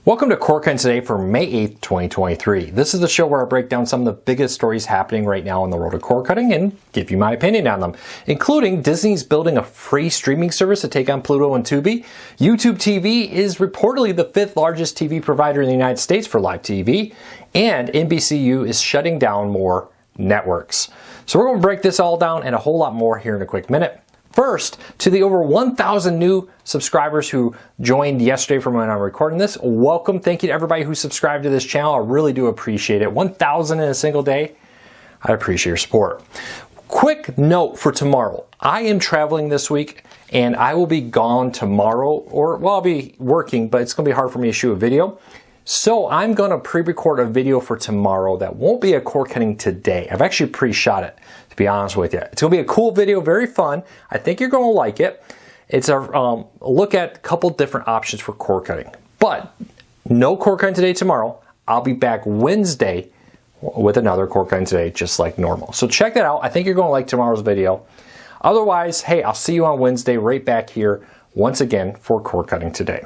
Welcome to Cord Cutting Today for May 8th, 2023. This is the show where I break down some of the biggest stories happening right now in the world of cord cutting and give you my opinion on them, including Disney's building a free streaming service to take on Pluto and Tubi. YouTube TV is reportedly the 5th largest TV provider in the United States for live TV, and NBCU is shutting down more networks. So we're going to break this all down and a whole lot more here in a quick minute. First, to the over 1,000 new subscribers who joined yesterday from when I'm recording this, welcome. Thank you to everybody who subscribed to this channel. I really do appreciate it. 1,000 in a single day. I appreciate your support. Quick note for tomorrow. I am traveling this week and I will be gone tomorrow, I'll be working, but it's going to be hard for me to shoot a video. So I'm going to pre-record a video for tomorrow that won't be a cord cutting today. I've actually pre-shot it, to be honest with you. It's going to be a cool video, very fun. I think you're going to like it. It's a look at a couple different options for cord cutting. But no cord cutting today tomorrow. I'll be back Wednesday with another cord cutting today, just like normal. So check that out. I think you're going to like tomorrow's video. Otherwise, hey, I'll see you on Wednesday right back here once again for cord cutting today.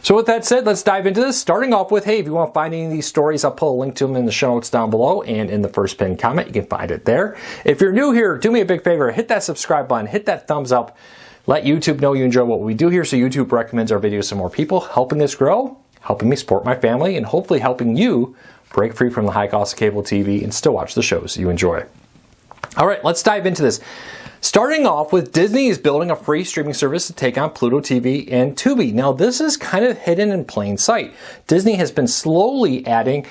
So with that said, let's dive into this. Starting off with, hey, if you want to find any of these stories, I'll put a link to them in the show notes down below and in the first pinned comment. You can find it there. If you're new here, do me a big favor. Hit that subscribe button. Hit that thumbs up. Let YouTube know you enjoy what we do here so YouTube recommends our videos to more people, helping us grow, helping me support my family, and hopefully helping you break free from the high cost of cable TV and still watch the shows you enjoy. All right, let's dive into this. Starting off with, Disney is building a free streaming service to take on Pluto TV and Tubi. Now, this is kind of hidden in plain sight. Disney has been slowly adding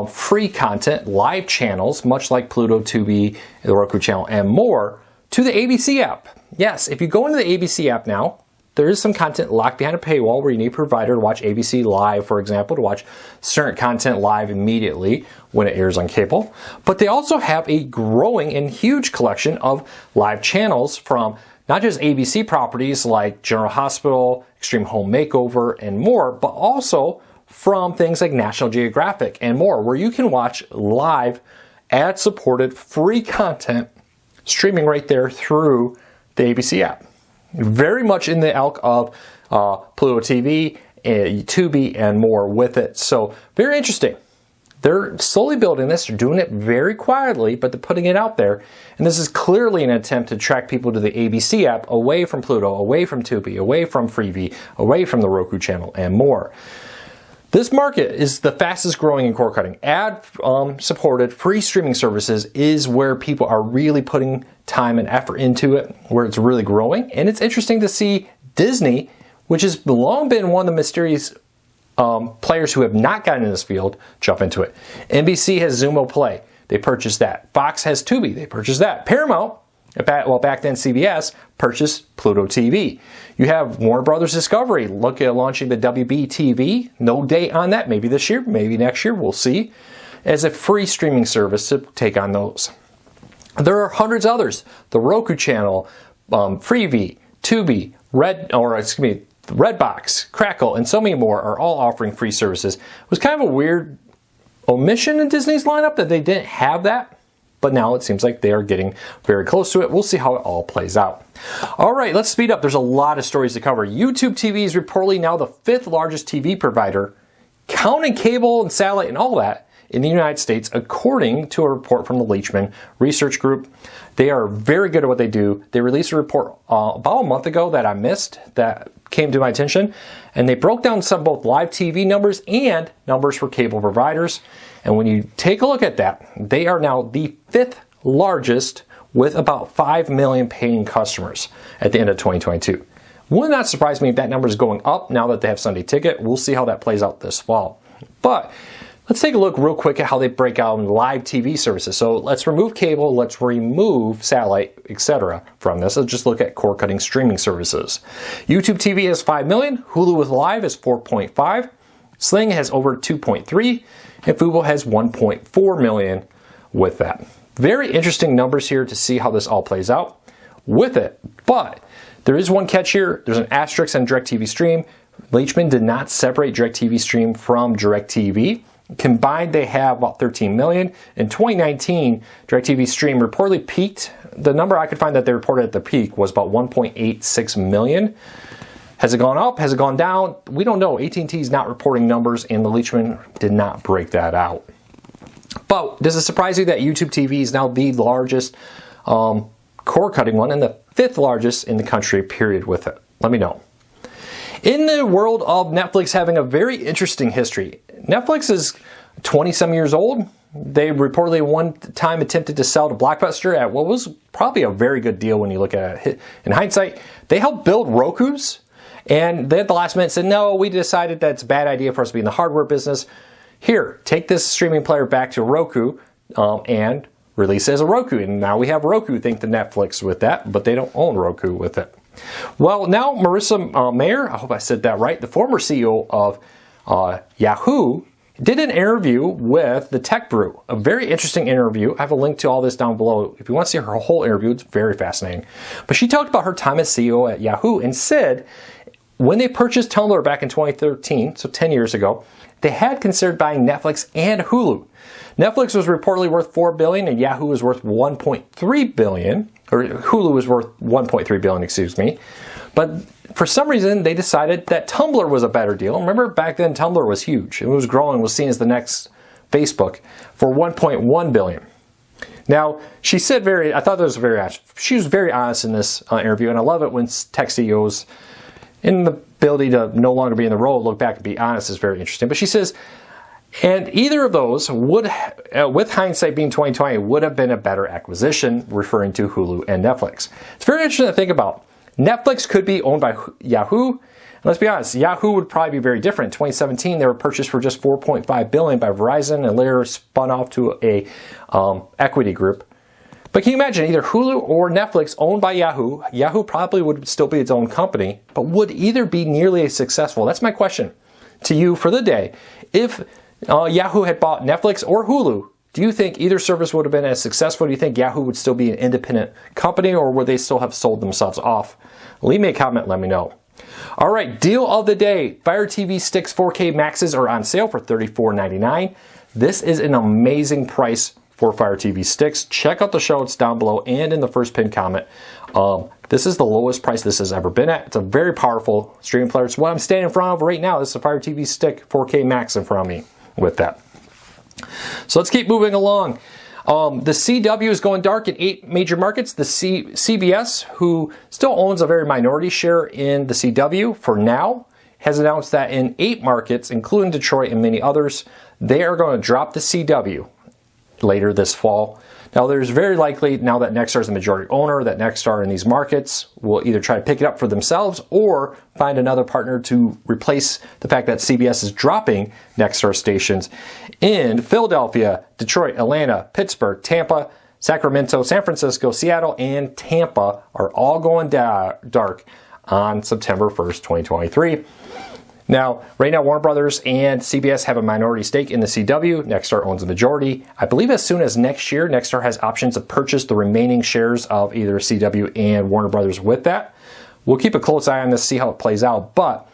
free content, live channels, much like Pluto, Tubi, the Roku channel, and more, to the ABC app. Yes, if you go into the ABC app now, there is some content locked behind a paywall where you need a provider to watch ABC Live, for example, to watch certain content live immediately when it airs on cable. But they also have a growing and huge collection of live channels from not just ABC properties like General Hospital, Extreme Home Makeover, and more, but also from things like National Geographic and more, where you can watch live, ad-supported, free content streaming right there through the ABC app. Very much in the ilk of Pluto TV, Tubi, and more with it. So very interesting. They're slowly building this. They're doing it very quietly, but they're putting it out there. And this is clearly an attempt to attract people to the ABC app away from Pluto, away from Tubi, away from Freevee, away from the Roku channel, and more. This market is the fastest growing in cord cutting. Ad-supported free streaming services is where people are really putting time and effort into it, where it's really growing. And it's interesting to see Disney, which has long been one of the mysterious players who have not gotten in this field, jump into it. NBC has Xumo Play. They purchased that. Fox has Tubi. They purchased that. Paramount, back then CBS, purchased Pluto TV. You have Warner Brothers Discovery look at launching the WB TV. No date on that. Maybe this year, maybe next year. We'll see. As a free streaming service to take on those. There are hundreds of others. The Roku channel, Freevee, Tubi, Redbox, Crackle, and so many more are all offering free services. It was kind of a weird omission in Disney's lineup that they didn't have that. But now it seems like they are getting very close to it. We'll see how it all plays out. All right, let's speed up. There's a lot of stories to cover. YouTube TV is reportedly now the 5th largest TV provider, counting cable and satellite and all that, in the United States, according to a report from the Leachman Research Group. They are very good at what they do. They released a report about a month ago that I missed that came to my attention, and they broke down some both live TV numbers and numbers for cable providers. And when you take a look at that, they are now the 5th largest with about 5 million paying customers at the end of 2022. Would not surprise me if that number is going up now that they have Sunday Ticket. We'll see how that plays out this fall. But let's take a look real quick at how they break out live TV services. So let's remove cable, let's remove satellite, etc. from this. Let's just look at cord cutting streaming services. YouTube TV has 5 million, Hulu with Live is 4.5, Sling has over 2.3, and Fubo has 1.4 million with that. Very interesting numbers here to see how this all plays out with it. But there is one catch here. There's an asterisk on DirecTV Stream. Leachman did not separate DirecTV Stream from DirecTV. Combined, they have about 13 million. In 2019, DirecTV Stream reportedly peaked. The number I could find that they reported at the peak was about 1.86 million. Has it gone up? Has it gone down? We don't know. AT&T is not reporting numbers, and the Leachman did not break that out. But does it surprise you that YouTube TV is now the largest cord cutting one and the 5th largest in the country, period, with it? Let me know. In the world of Netflix having a very interesting history, Netflix is 20-some years old. They reportedly one time attempted to sell to Blockbuster at what was probably a very good deal when you look at it in hindsight. They helped build Roku's, and they at the last minute said, no, we decided that's a bad idea for us to be in the hardware business. Here, take this streaming player back to Roku and release it as a Roku. And now we have Roku, thanks to Netflix with that, but they don't own Roku with it. Well, now Marissa Mayer, I hope I said that right, the former CEO of Yahoo, did an interview with the Tech Brew, a very interesting interview. I have a link to all this down below. If you want to see her whole interview, it's very fascinating. But she talked about her time as CEO at Yahoo and said when they purchased Tumblr back in 2013, so 10 years ago, they had considered buying Netflix and Hulu. Netflix was reportedly worth $4 billion and Yahoo was worth $1.3 billion, or Hulu was worth $1.3 billion, excuse me. But for some reason, they decided that Tumblr was a better deal. Remember, back then, Tumblr was huge. It was growing, was seen as the next Facebook for $1.1 billion. Now, she said I thought that was she was very honest in this interview, and I love it when tech CEOs in the ability to no longer be in the role, look back and be honest is very interesting. But she says, and either of those would, with hindsight being 2020, would have been a better acquisition, referring to Hulu and Netflix. It's very interesting to think about. Netflix could be owned by Yahoo. And let's be honest, Yahoo would probably be very different. In 2017, they were purchased for just $4.5 billion by Verizon and later spun off to a equity group. But can you imagine either Hulu or Netflix owned by Yahoo? Yahoo probably would still be its own company, but would either be nearly as successful? That's my question to you for the day. If Yahoo had bought Netflix or Hulu, do you think either service would have been as successful? Do you think Yahoo would still be an independent company, or would they still have sold themselves off? Leave me a comment, let me know. All right, deal of the day. Fire TV Sticks 4K Maxes are on sale for $34.99. This is an amazing price for Fire TV Sticks. Check out the show notes down below and in the first pinned comment. This is the lowest price this has ever been at. It's a very powerful streaming player. It's what I'm standing in front of right now. This is a Fire TV Stick 4K Max in front of me with that. So let's keep moving along. The CW is going dark in 8 major markets. The CBS, who still owns a very minority share in the CW for now, has announced that in 8 markets, including Detroit and many others, they are going to drop the CW later this fall. Now, there's very likely, now that Nexstar is the majority owner, that Nexstar in these markets will either try to pick it up for themselves or find another partner to replace the fact that CBS is dropping Nexstar stations in Philadelphia, Detroit, Atlanta, Pittsburgh, Tampa, Sacramento, San Francisco, Seattle, and Tampa are all going dark on September 1st, 2023. Now, right now, Warner Brothers and CBS have a minority stake in the CW. Nexstar owns the majority. I believe as soon as next year, Nexstar has options to purchase the remaining shares of either CW and Warner Brothers with that. We'll keep a close eye on this, see how it plays out, but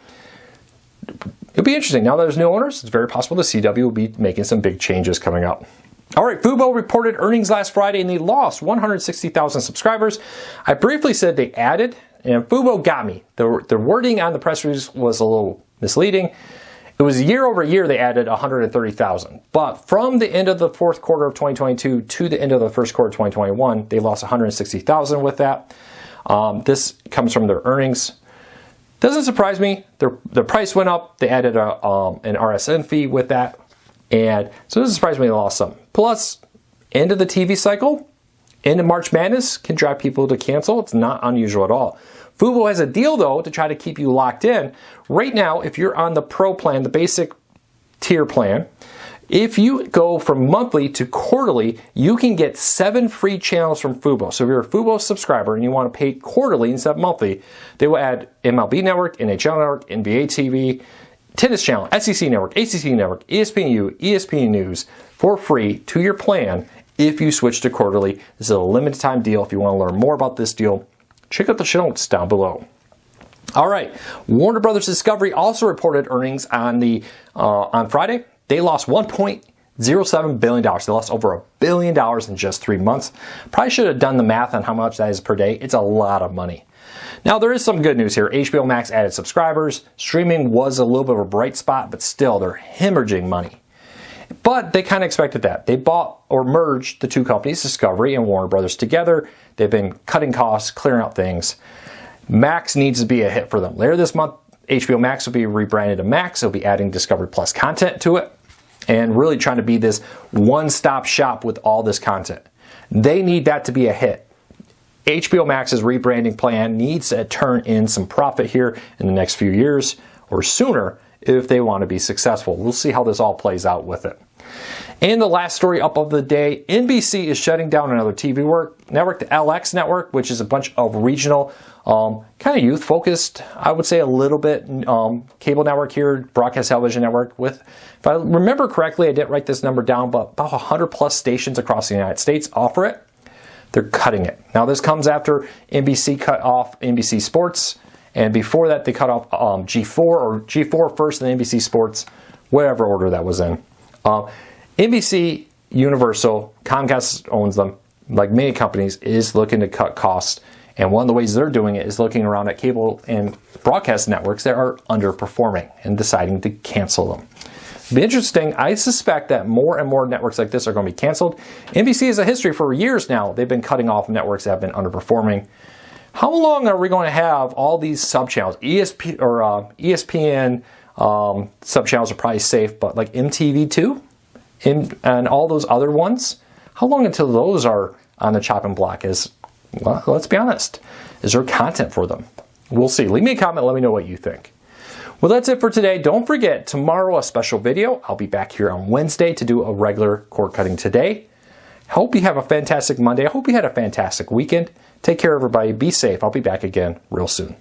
it'll be interesting. Now that there's new owners, it's very possible the CW will be making some big changes coming up. All right, Fubo reported earnings last Friday and they lost 160,000 subscribers. I briefly said they added, and Fubo got me. The wording on the press release was a little misleading. It was year over year they added 130,000. But from the end of the fourth quarter of 2022 to the end of the first quarter of 2021, they lost 160,000 with that. This comes from their earnings. Doesn't surprise me. Their price went up. They added an RSN fee with that. And so it doesn't surprise me they lost some. Plus, end of the TV cycle, end of March Madness can drive people to cancel. It's not unusual at all. Fubo has a deal, though, to try to keep you locked in. Right now, if you're on the Pro plan, the basic tier plan, if you go from monthly to quarterly, you can get 7 free channels from Fubo. So if you're a Fubo subscriber and you want to pay quarterly instead of monthly, they will add MLB Network, NHL Network, NBA TV, Tennis Channel, SEC Network, ACC Network, ESPNU, ESPN News for free to your plan if you switch to quarterly. This is a limited time deal. If you want to learn more about this deal, check out the show notes down below. All right, Warner Brothers Discovery also reported earnings on Friday. They lost $1.07 billion. They lost over $1 billion in just 3 months. Probably should have done the math on how much that is per day. It's a lot of money. Now, there is some good news here. HBO Max added subscribers. Streaming was a little bit of a bright spot, but still, they're hemorrhaging money. But they kind of expected that. They bought or merged the two companies, Discovery and Warner Brothers, together. They've been cutting costs, clearing out things. Max needs to be a hit for them. Later this month, HBO Max will be rebranded to Max. They'll be adding Discovery Plus content to it and really trying to be this one-stop shop with all this content. They need that to be a hit. HBO Max's rebranding plan needs to turn in some profit here in the next few years or sooner if they want to be successful. We'll see how this all plays out with it. And the last story up of the day, NBC is shutting down another TV network, the LX network, which is a bunch of regional, kind of youth-focused, I would say a little bit, cable network here, broadcast television network with, if I remember correctly, I didn't write this number down, but about 100 plus stations across the United States offer it. They're cutting it. Now this comes after NBC cut off NBC Sports, and before that they cut off G4 or G4 first and NBC Sports, whatever order that was in. NBC, Universal, Comcast owns them, like many companies, is looking to cut costs. And one of the ways they're doing it is looking around at cable and broadcast networks that are underperforming and deciding to cancel them. It'll be interesting. I suspect that more and more networks like this are going to be canceled. NBC has a history for years now. They've been cutting off networks that have been underperforming. How long are we going to have all these subchannels? ESPN subchannels are probably safe, but like MTV2 and all those other ones, how long until those are on the chopping block? Well, let's be honest. Is there content for them? We'll see. Leave me a comment. Let me know what you think. Well, that's it for today. Don't forget, tomorrow a special video. I'll be back here on Wednesday to do a regular cord cutting today. Hope you have a fantastic Monday. I hope you had a fantastic weekend. Take care, everybody. Be safe. I'll be back again real soon.